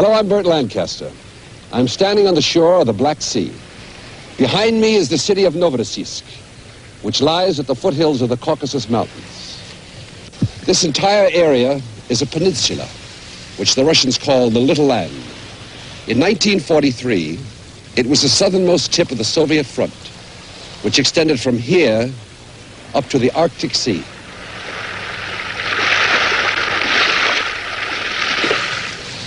Hello, I'm Burt Lancaster. I'm standing on the shore of the Black Sea. Behind me is the city of Novorossiysk, which lies at the foothills of the Caucasus Mountains. This entire area is a peninsula, which the Russians call the Little Land. In 1943, it was the southernmost tip of the Soviet front, which extended from here up to the Arctic Sea.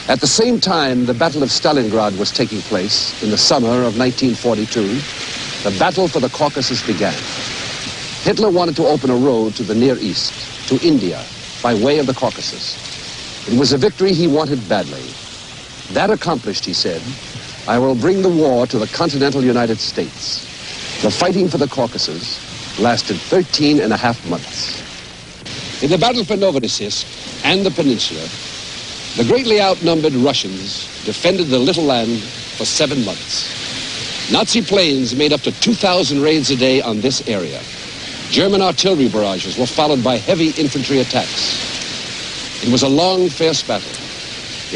At the same time, the Battle of Stalingrad was taking place in the summer of 1942. The battle for the Caucasus began. Hitler wanted to open a road to the Near East, to India, by way of the Caucasus. It was a victory he wanted badly. That accomplished, he said, I will bring the war to the continental United States. The fighting for the Caucasus lasted 13 and a half months. In the battle for Novorossiysk and the peninsula, the greatly outnumbered Russians defended the Little Land for 7 months. Nazi planes made up to 2,000 raids a day on this area. German artillery barrages were followed by heavy infantry attacks. It was a long, fierce battle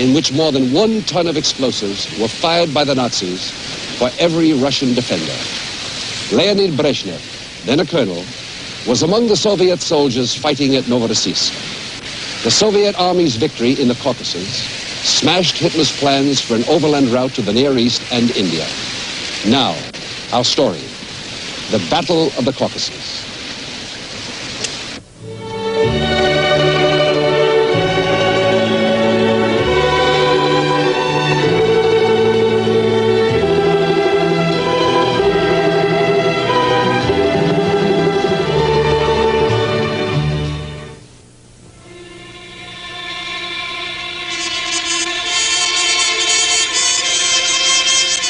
in which more than 1 ton of explosives were fired by the Nazis for every Russian defender. Leonid Brezhnev, then a colonel, was among the Soviet soldiers fighting at Novorossiysk. The Soviet Army's victory in the Caucasus smashed Hitler's plans for an overland route to the Near East and India. Now, our story, the Battle of the Caucasus.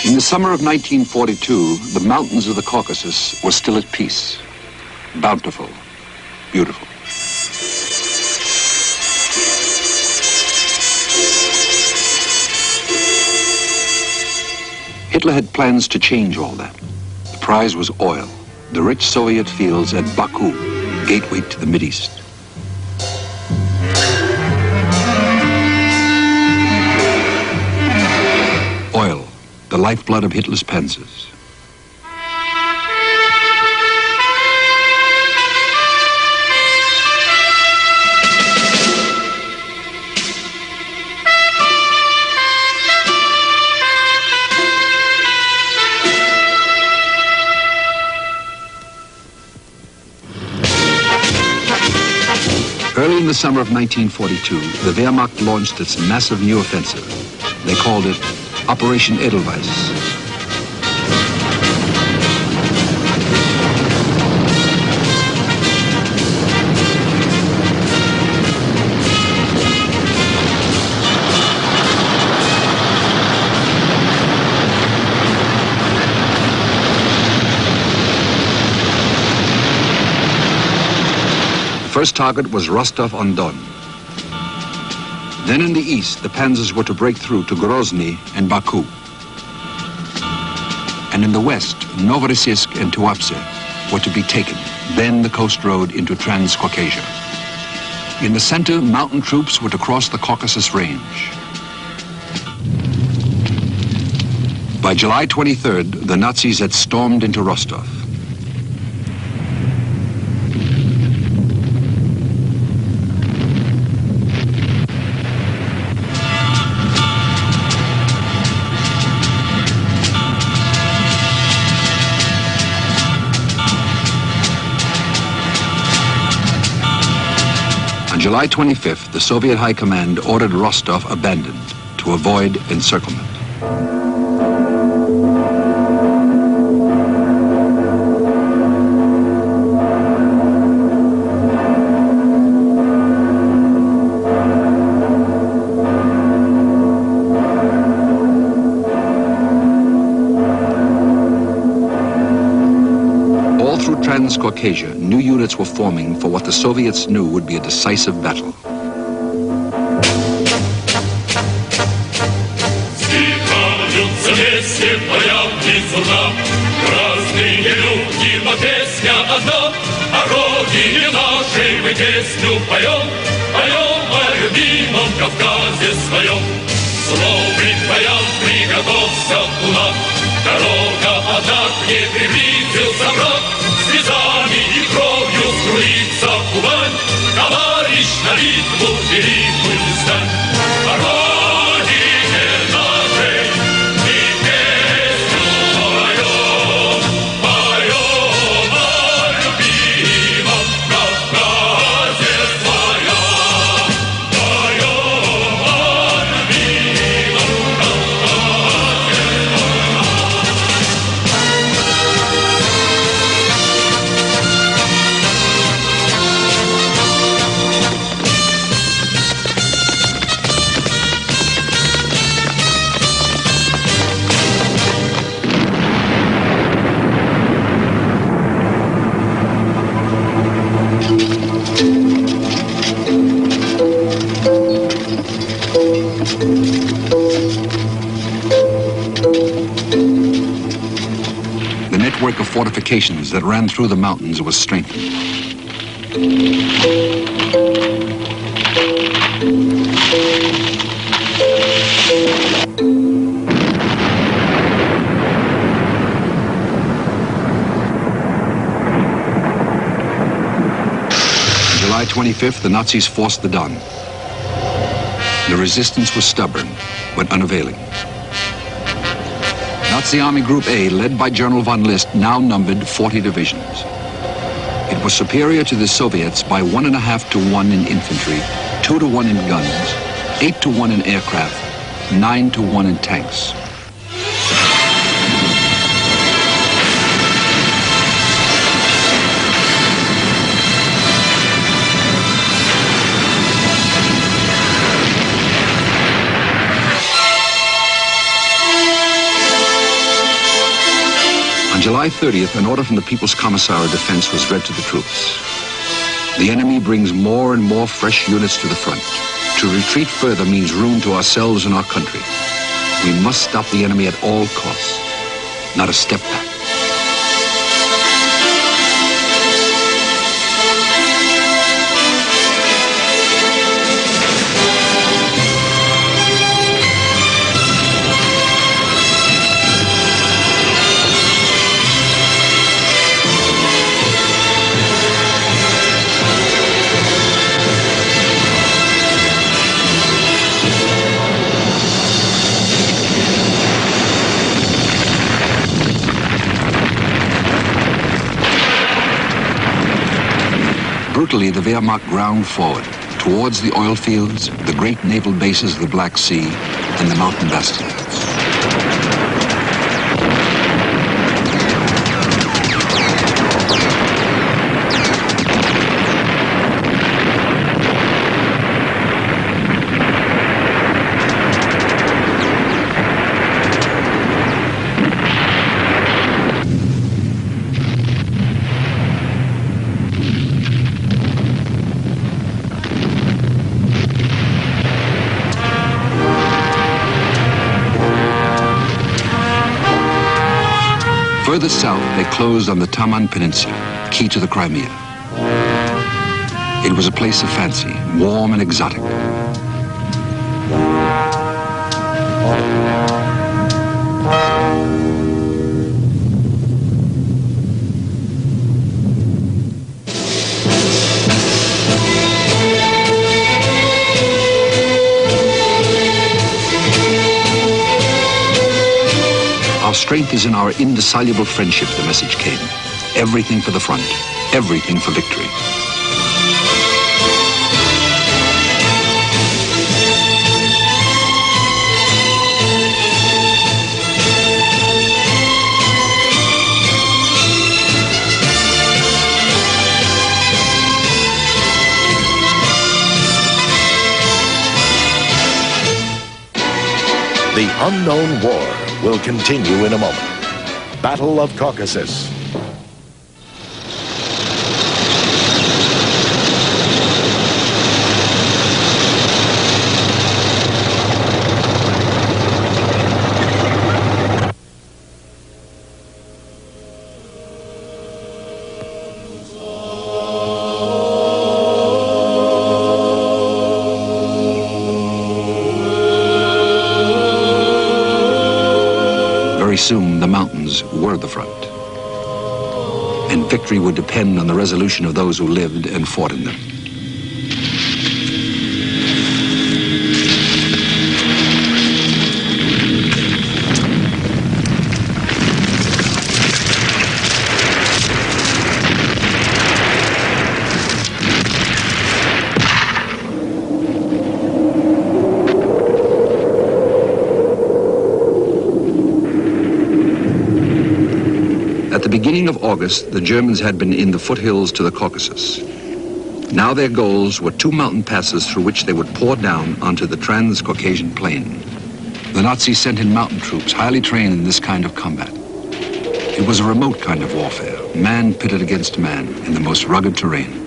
In the summer of 1942, the mountains of the Caucasus were still at peace, bountiful, beautiful. Hitler had plans to change all that. The prize was oil, the rich Soviet fields at Baku, gateway to the Mideast. Oil, the lifeblood of Hitler's panzers. Early in the summer of 1942, the Wehrmacht launched its massive new offensive. They called it Operation Edelweiss. The first target was Rostov-on-Don. Then in the east, the panzers were to break through to Grozny and Baku. And in the west, Novorossiysk and Tuapse were to be taken, then the coast road into Transcaucasia. In the center, mountain troops were to cross the Caucasus Range. By July 23rd, the Nazis had stormed into Rostov. On July 25th, the Soviet High Command ordered Rostov abandoned to avoid encirclement. Transcaucasia, new units were forming for what the Soviets knew would be a decisive battle. суровый к боям приготовься кулак. Дорога, однако, не приблизился враг. Слезами и кровью струится Кубань. Товарищ, на битву великую стань. По родине нашей и песню поем, поем о любимом Кавказе своем, поем о любимом Кавказе The network of fortifications that ran through the mountains was strengthened. On July 25th, the Nazis forced the Don. The resistance was stubborn, but unavailing. Nazi Army Group A, led by General von List, now numbered 40 divisions. It was superior to the Soviets by 1.5 to 1 in infantry, 2 to 1 in guns, 8 to 1 in aircraft, 9 to 1 in tanks. On July 30th, an order from the People's Commissar of Defense was read to the troops. The enemy brings more and more fresh units to the front. To retreat further means ruin to ourselves and our country. We must stop the enemy at all costs, not a step back. Brutally, the Wehrmacht ground forward towards the oil fields, the great naval bases of the Black Sea, and the mountain bastions. Further south, they closed on the Taman Peninsula, key to the Crimea. It was a place of fancy, warm and exotic. Our strength is in our indissoluble friendship, the message came. Everything for the front, everything for victory. The unknown war will continue in a moment. Battle of Caucasus. Very soon, the mountains were the front. And victory would depend on the resolution of those who lived and fought in them. At the beginning of August, the Germans had been in the foothills to the Caucasus. Now their goals were 2 mountain passes through which they would pour down onto the Trans-Caucasian plain. The Nazis sent in mountain troops highly trained in this kind of combat. It was a remote kind of warfare, man pitted against man in the most rugged terrain.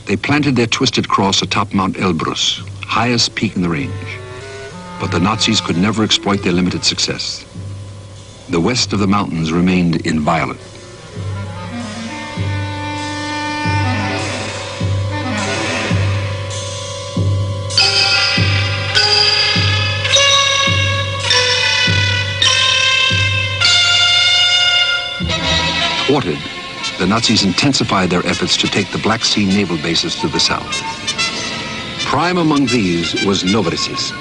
They planted their twisted cross atop Mount Elbrus, highest peak in the range. But the Nazis could never exploit their limited success. The west of the mountains remained inviolate. Thwarted, the Nazis intensified their efforts to take the Black Sea naval bases to the south. Prime among these was Novorossiysk.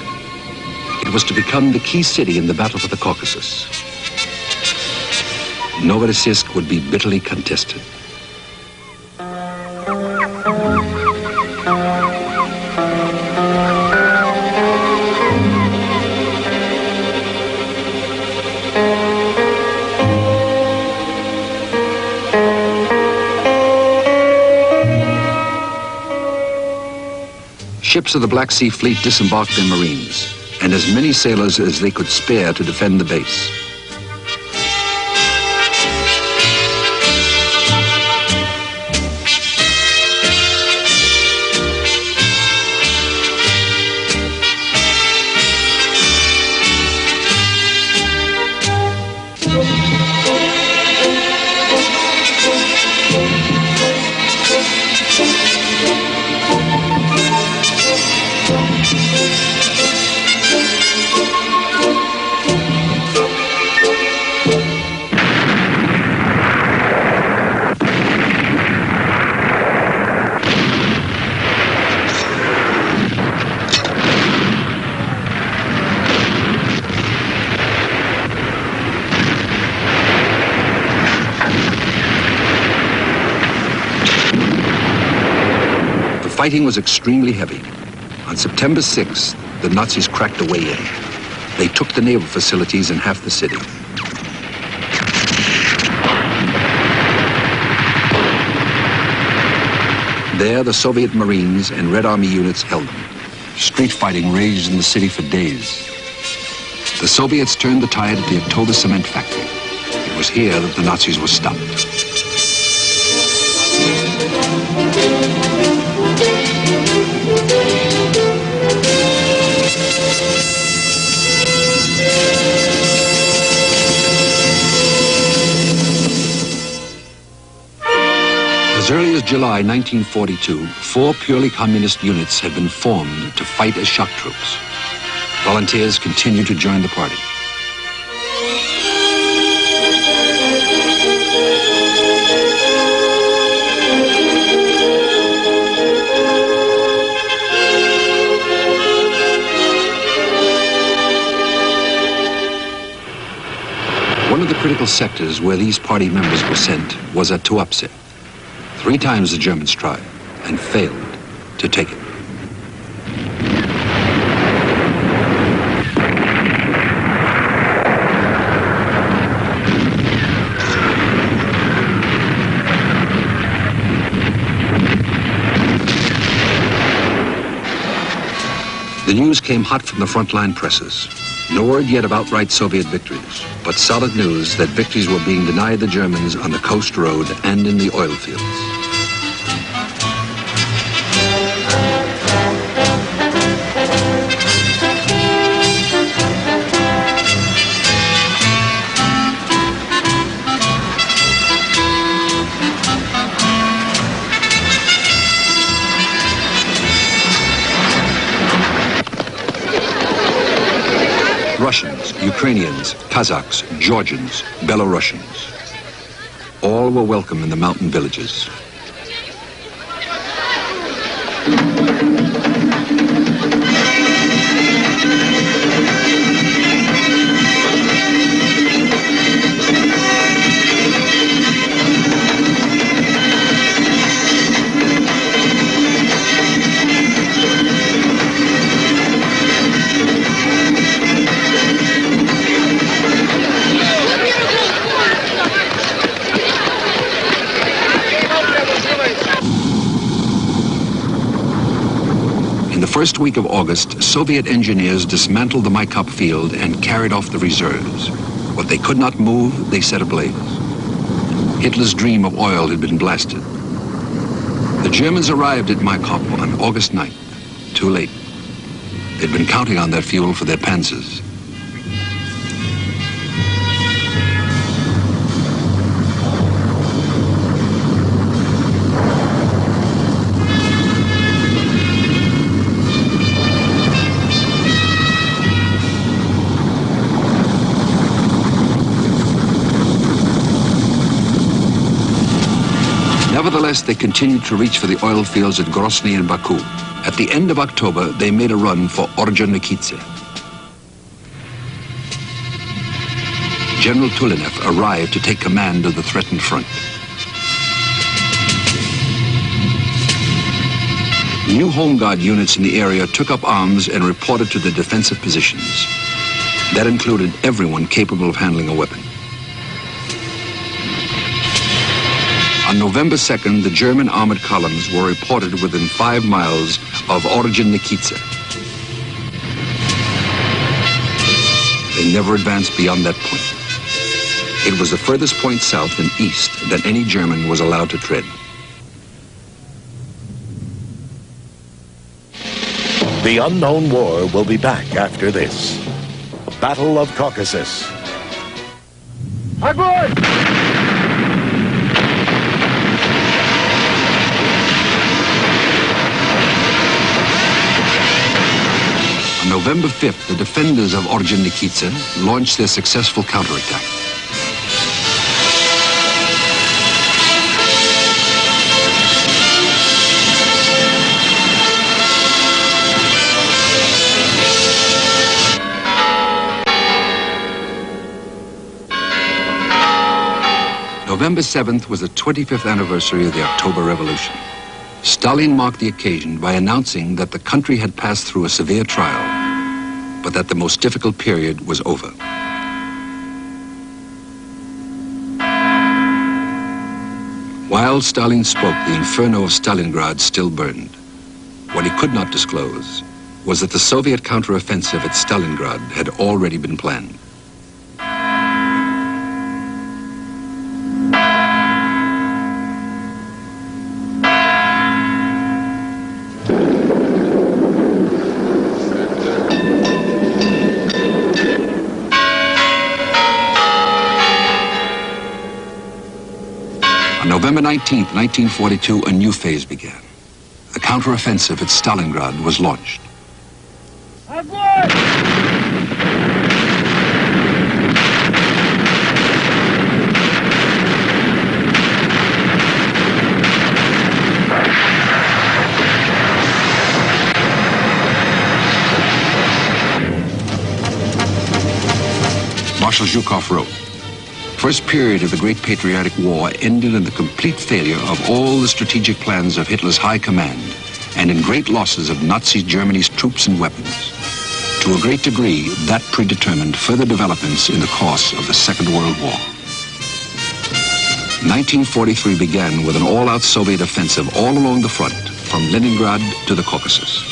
It was to become the key city in the battle for the Caucasus. Novorossiysk would be bitterly contested. Ships of the Black Sea Fleet disembarked their Marines, and as many sailors as they could spare to defend the base. The fighting was extremely heavy. On September 6th, the Nazis cracked a way in. They took the naval facilities and half the city. There, the Soviet Marines and Red Army units held them. Street fighting raged in the city for days. The Soviets turned the tide at the Atola cement factory. It was here that the Nazis were stopped. As early as July 1942, 4 purely communist units had been formed to fight as shock troops. Volunteers continued to join the party. One of the critical sectors where these party members were sent was at Tuapse. 3 times the Germans tried and failed to take it. The news came hot from the frontline presses. No word yet of outright Soviet victories, but solid news that victories were being denied the Germans on the coast road and in the oil fields. Russians, Ukrainians, Kazakhs, Georgians, Belarusians. All were welcome in the mountain villages. In the first week of August, Soviet engineers dismantled the Maikop field and carried off the reserves. What they could not move, they set ablaze. Hitler's dream of oil had been blasted. The Germans arrived at Maikop on August 9th. Too late. They'd been counting on that fuel for their panzers. Nevertheless, they continued to reach for the oil fields at Grozny and Baku. At the end of October, they made a run for Ordzhonikidze. General Tulenev arrived to take command of the threatened front. New Home Guard units in the area took up arms and reported to their defensive positions. That included everyone capable of handling a weapon. On November 2nd, the German armored columns were reported within 5 miles of Ordzhonikidze. They never advanced beyond that point. It was the furthest point south and east that any German was allowed to tread. The unknown war will be back after this. Battle of Caucasus. On November 5th, the defenders of Ordzhonikidze launched their successful counterattack. November 7th was the 25th anniversary of the October Revolution. Stalin marked the occasion by announcing that the country had passed through a severe trial, but that the most difficult period was over. While Stalin spoke, the inferno of Stalingrad still burned. What he could not disclose was that the Soviet counteroffensive at Stalingrad had already been planned. On November 19th, 1942, a new phase began. The counteroffensive at Stalingrad was launched. Marshal Zhukov wrote, "First period of the Great Patriotic War ended in the complete failure of all the strategic plans of Hitler's high command and in great losses of Nazi Germany's troops and weapons. To a great degree, that predetermined further developments in the course of the Second World War." 1943 began with an all-out Soviet offensive all along the front, from Leningrad to the Caucasus.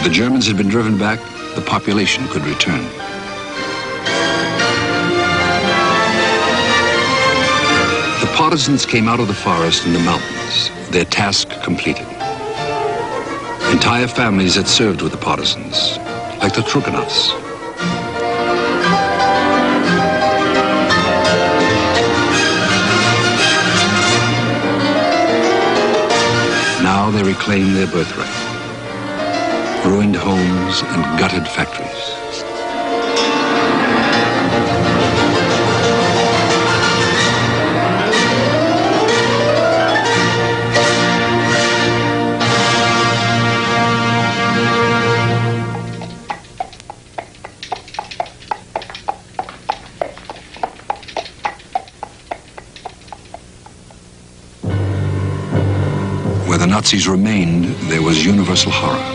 The Germans had been driven back, the population could return. partisans came out of the forest and the mountains, their task completed. Entire families had served with the partisans, like the Trukanovs. Now they reclaim their birthright. Ruined homes and gutted factories. Where the Nazis remained, there was universal horror.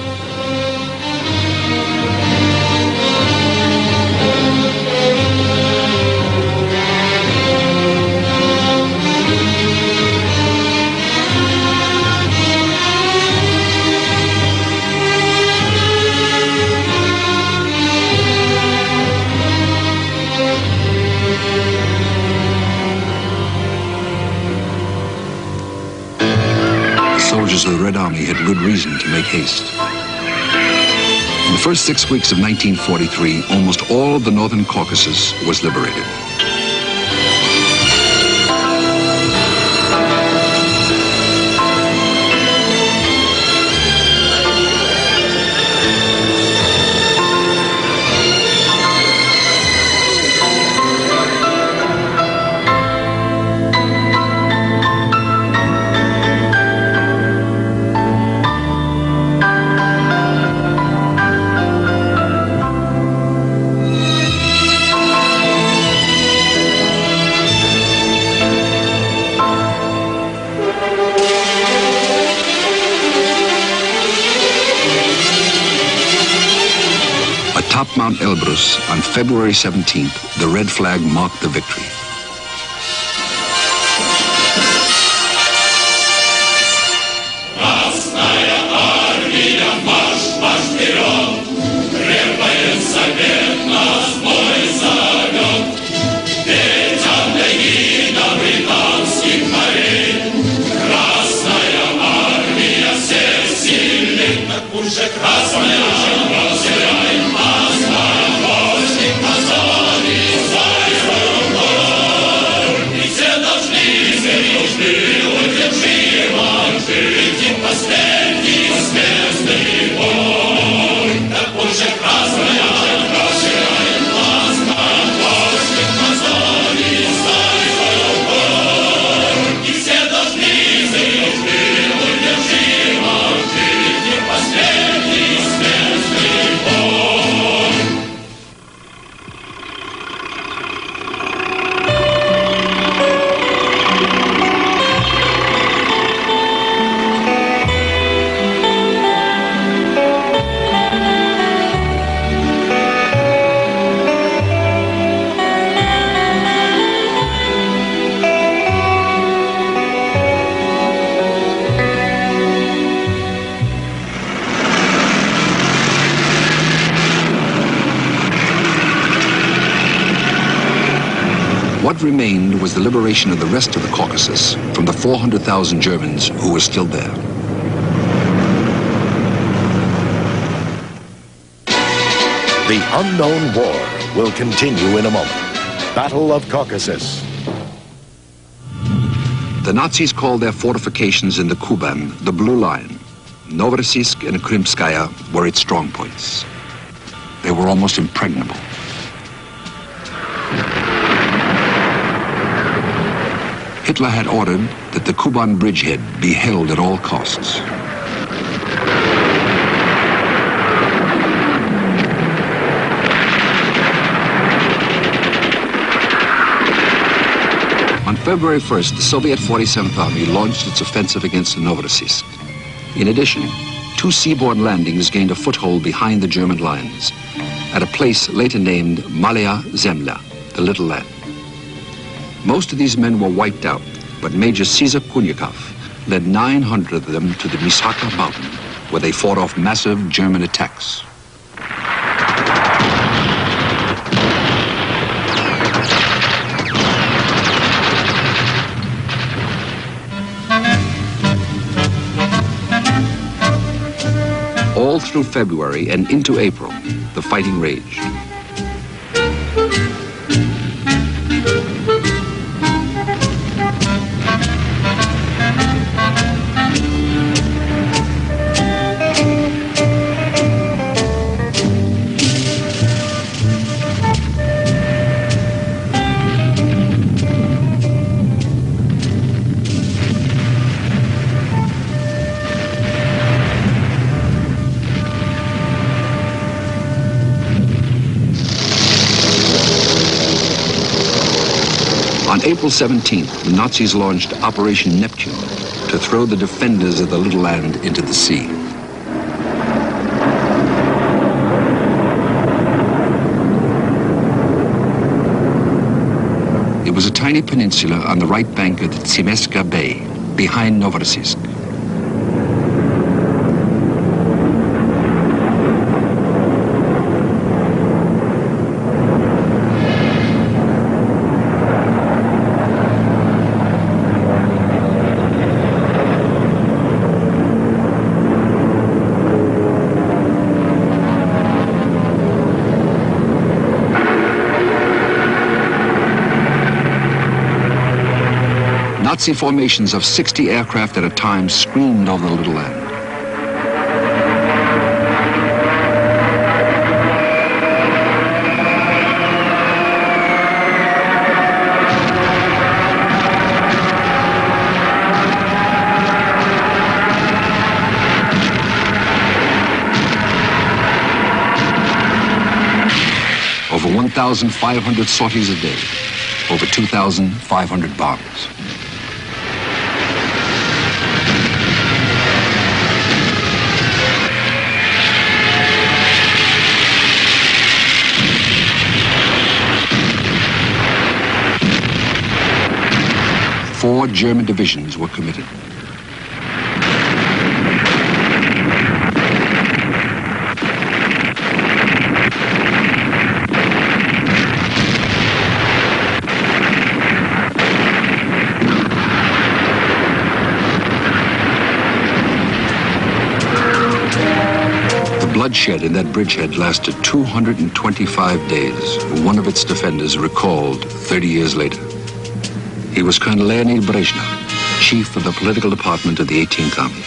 Soldiers of the Red Army had good reason to make haste. In the first 6 weeks of 1943, almost all of the northern Caucasus was liberated. Atop Mount Elbrus, on February 17th, the red flag marked the victory. What remained was the liberation of the rest of the Caucasus from the 400,000 Germans who were still there. The unknown war will continue in a moment. Battle of Caucasus. The Nazis called their fortifications in the Kuban the Blue Line. Novorossiysk and Krimskaya were its strong points. They were almost impregnable. Hitler had ordered that the Kuban bridgehead be held at all costs. On February 1st, the Soviet 47th Army launched its offensive against Novorossiysk. In addition, 2 seaborne landings gained a foothold behind the German lines at a place later named Malaya Zemlya, the Little Land. Most of these men were wiped out, but Major Caesar Kunyakov led 900 of them to the Mishaka Mountain, where they fought off massive German attacks. All through February and into April, the fighting raged. On April 17th, the Nazis launched Operation Neptune to throw the defenders of the little land into the sea. It was a tiny peninsula on the right bank of the Tsimeska Bay, behind Novorossiysk. Nazi formations of 60 aircraft at a time screamed over the little land. Over 1,500 sorties a day, over 2,500 bombs. Four German divisions were committed. The bloodshed in that bridgehead lasted 225 days. One of its defenders recalled 30 years later. He was Colonel Leonid Brezhnev, chief of the political department of the 18th Army.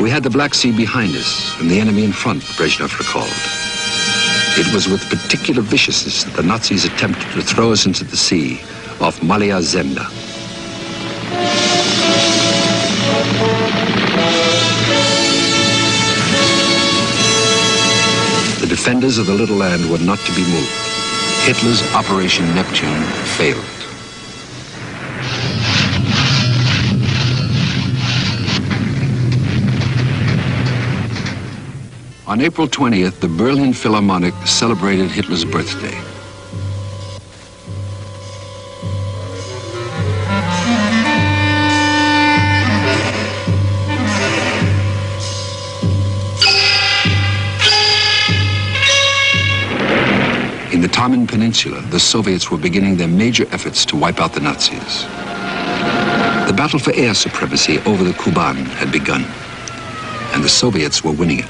We had the Black Sea behind us and the enemy in front, Brezhnev recalled. It was with particular viciousness that the Nazis attempted to throw us into the sea off Malaya Zemlya. The defenders of the little land were not to be moved. Hitler's Operation Neptune failed. On April 20th, the Berlin Philharmonic celebrated Hitler's birthday. In the Taman Peninsula, the Soviets were beginning their major efforts to wipe out the Nazis. The battle for air supremacy over the Kuban had begun, and the Soviets were winning it.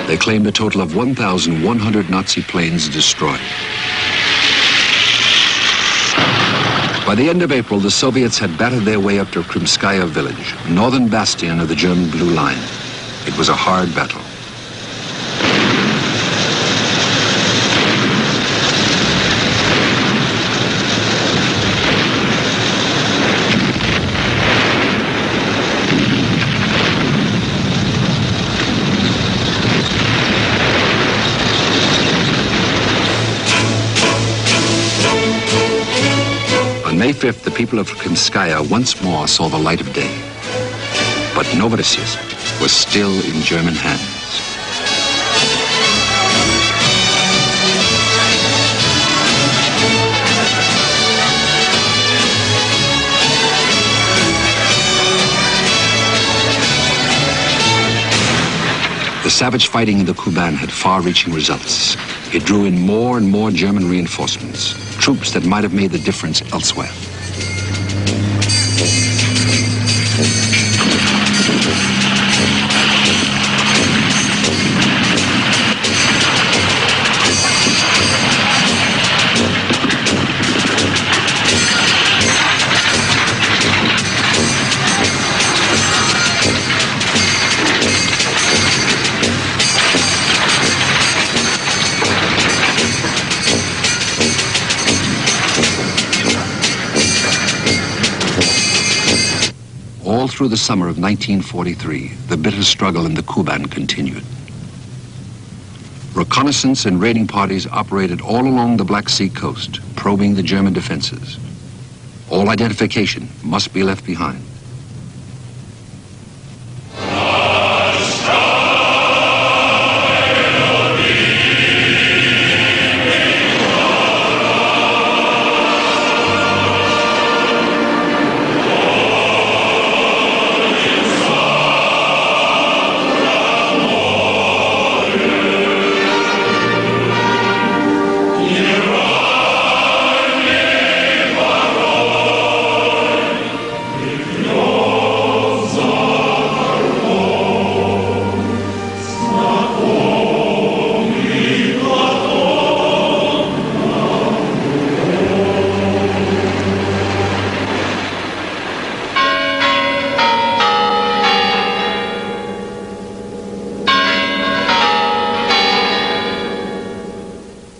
They claimed a total of 1,100 Nazi planes destroyed. By the end of April, the Soviets had battered their way up to Krimskaya village, northern bastion of the German Blue Line. It was a hard battle. On May 5th, the people of Krimskaya once more saw the light of day. But Novorossiysk was still in German hands. The savage fighting in the Kuban had far-reaching results. It drew in more and more German reinforcements, troops that might have made the difference elsewhere. All through the summer of 1943, the bitter struggle in the Kuban continued. Reconnaissance and raiding parties operated all along the Black Sea coast, probing the German defenses. All identification must be left behind.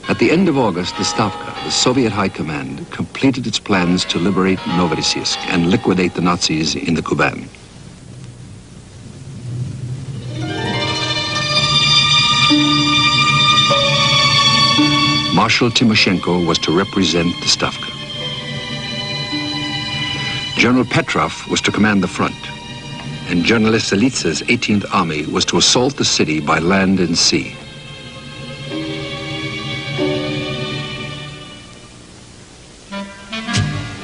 At the end of August, the Stavka, the Soviet High Command, completed its plans to liberate Novorossiysk and liquidate the Nazis in the Kuban. Marshal Timoshenko was to represent the Stavka. General Petrov was to command the front, and General Selitsa's 18th Army was to assault the city by land and sea.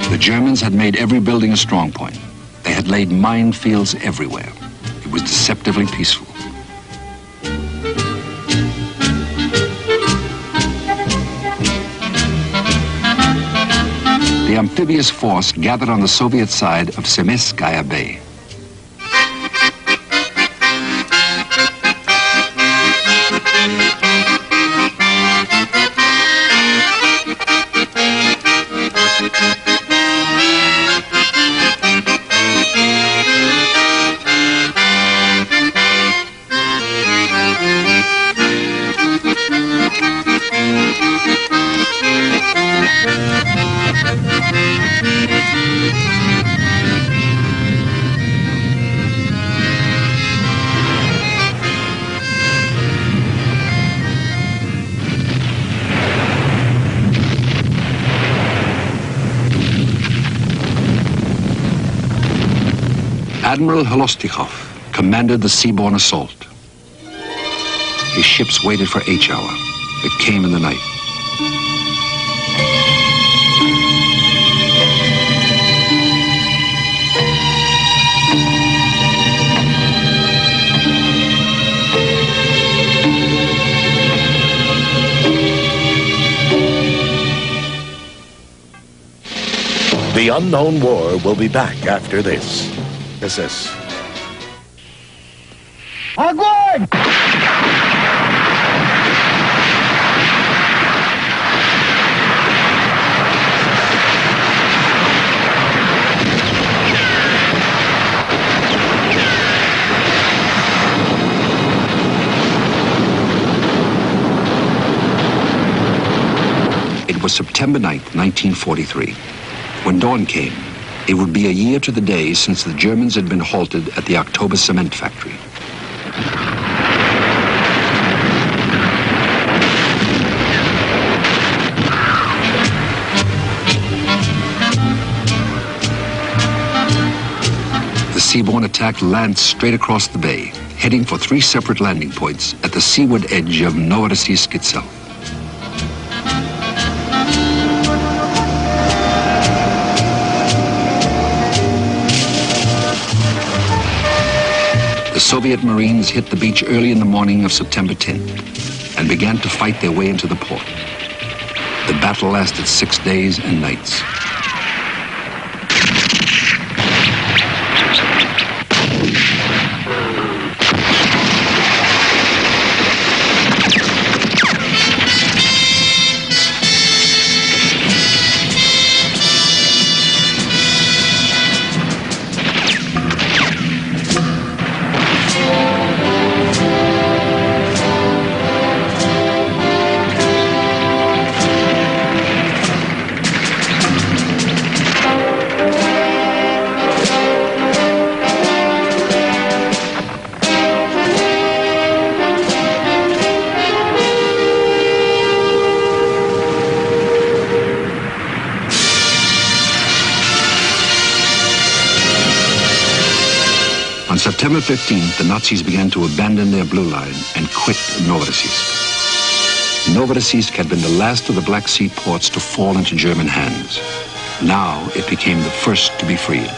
The Germans had made every building a strong point. They had laid minefields everywhere. It was deceptively peaceful. The amphibious force gathered on the Soviet side of Semeskaya Bay. Admiral Holostikhov commanded the seaborne assault. His ships waited for H hour. It came in the night. The Unknown War will be back after this. This is... Огонь! It was September 9th, 1943. When dawn came, it would be a year to the day since the Germans had been halted at the October cement factory. The seaborne attack lanced straight across the bay, heading for 3 separate landing points at the seaward edge of Novorossiysk itself. The Soviet Marines hit the beach early in the morning of September 10th and began to fight their way into the port. The battle lasted 6 days and nights. On September 15th, the Nazis began to abandon their blue line and quit Novorossiysk. Novorossiysk had been the last of the Black Sea ports to fall into German hands. Now it became the first to be freed.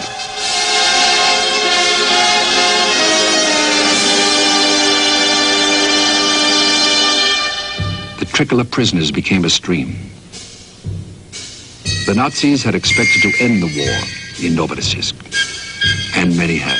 The trickle of prisoners became a stream. The Nazis had expected to end the war in Novorossiysk, and many had.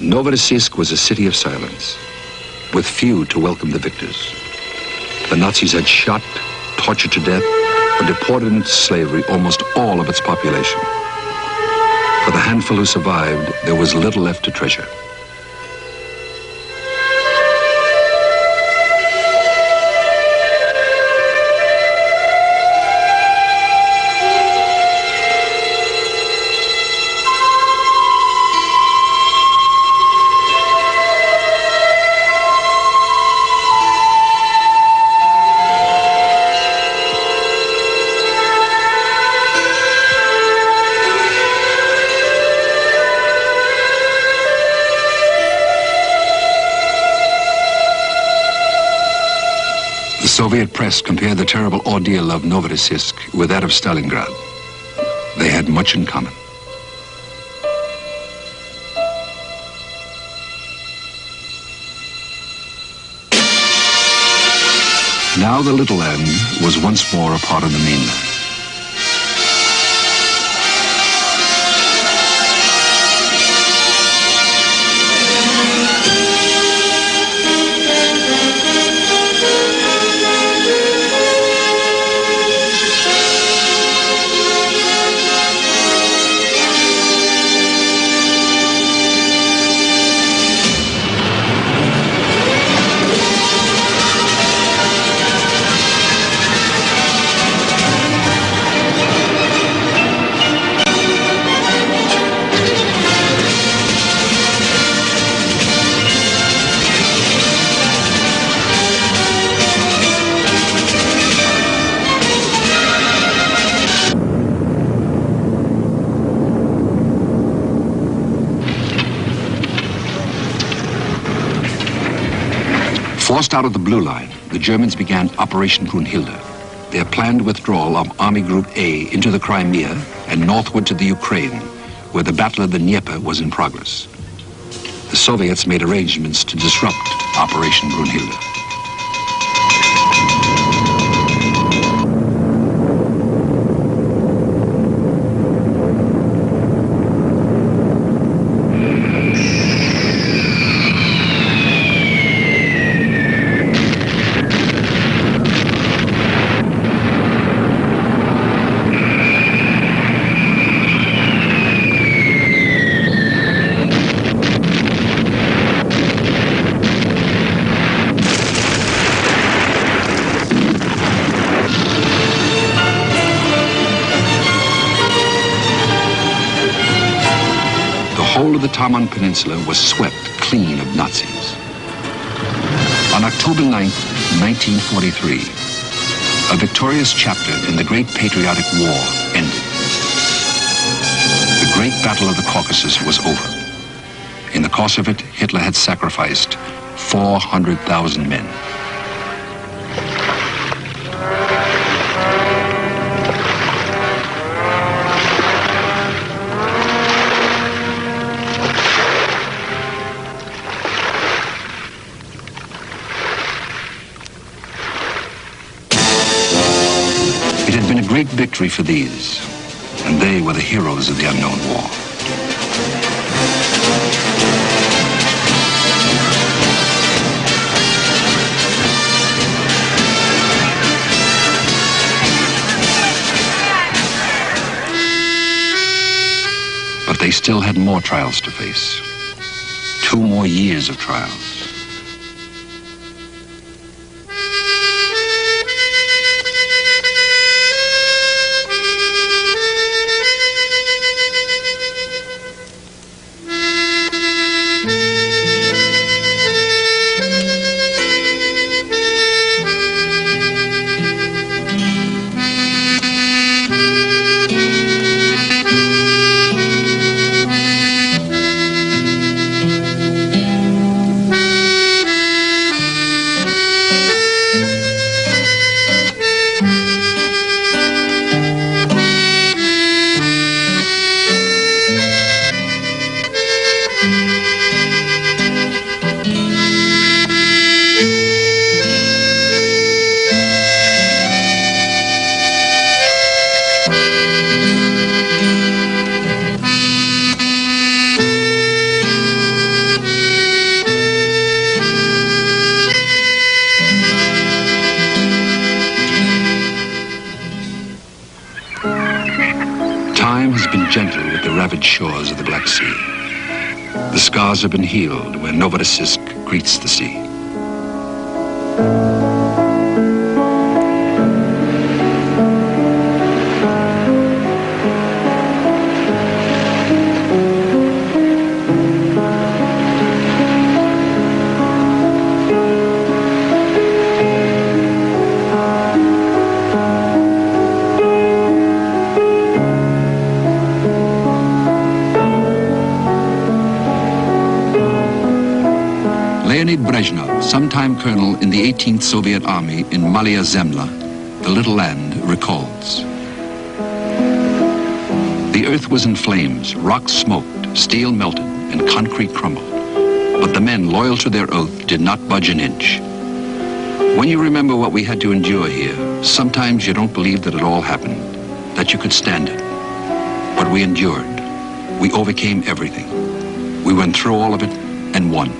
Novorossiysk was a city of silence, with few to welcome the victors. The Nazis had shot, tortured to death, or deported into slavery almost all of its population. For the handful who survived, there was little left to treasure. The Soviet press compared the terrible ordeal of Novorossiysk with that of Stalingrad. They had much in common. Now the Little Land was once more a part of the mainland. Forced out of the Blue Line, the Germans began Operation Brunhilde, their planned withdrawal of Army Group A into the Crimea and northward to the Ukraine, where the Battle of the Dnieper was in progress. The Soviets made arrangements to disrupt Operation Brunhilde. whole of the Taman Peninsula was swept clean of Nazis. On October 9th, 1943, a victorious chapter in the Great Patriotic War ended. The Great Battle of the Caucasus was over. In the course of it, Hitler had sacrificed 400,000 men. It had been a great victory for these, and they were the heroes of the unknown war. But they still had more trials to face. 2 more years of trials. Time has been gentle with the ravaged shores of the Black Sea. The scars have been healed where Novorossiysk greets the sea. Leonid Brezhnev, sometime colonel in the 18th Soviet Army in Malaya Zemlya, the little land, recalls. The earth was in flames, rocks smoked, steel melted, and concrete crumbled. But the men, loyal to their oath, did not budge an inch. When you remember what we had to endure here, sometimes you don't believe that it all happened, that you could stand it. But we endured. We overcame everything. We went through all of it and won.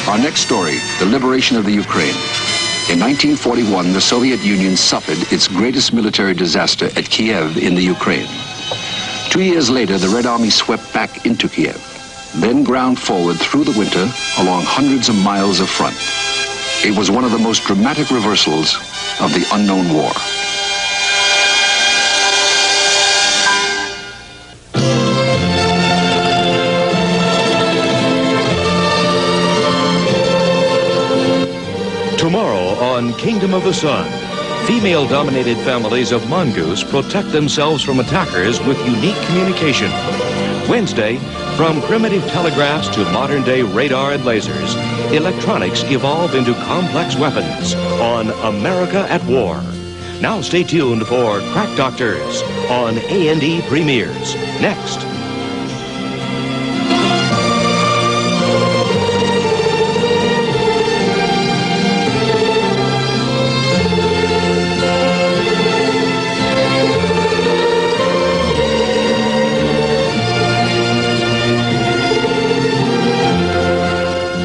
Our next story, the liberation of the Ukraine. In 1941, the Soviet Union suffered its greatest military disaster at Kiev in the Ukraine. 2 years later, the Red Army swept back into Kiev, then ground forward through the winter along hundreds of miles of front. It was one of the most dramatic reversals of the unknown war. Tomorrow on Kingdom of the Sun, female-dominated families of mongoose protect themselves from attackers with unique communication. Wednesday, from primitive telegraphs to modern-day radar and lasers, electronics evolve into complex weapons on America at War. Now stay tuned for Crack Doctors on A&E Premieres. Next.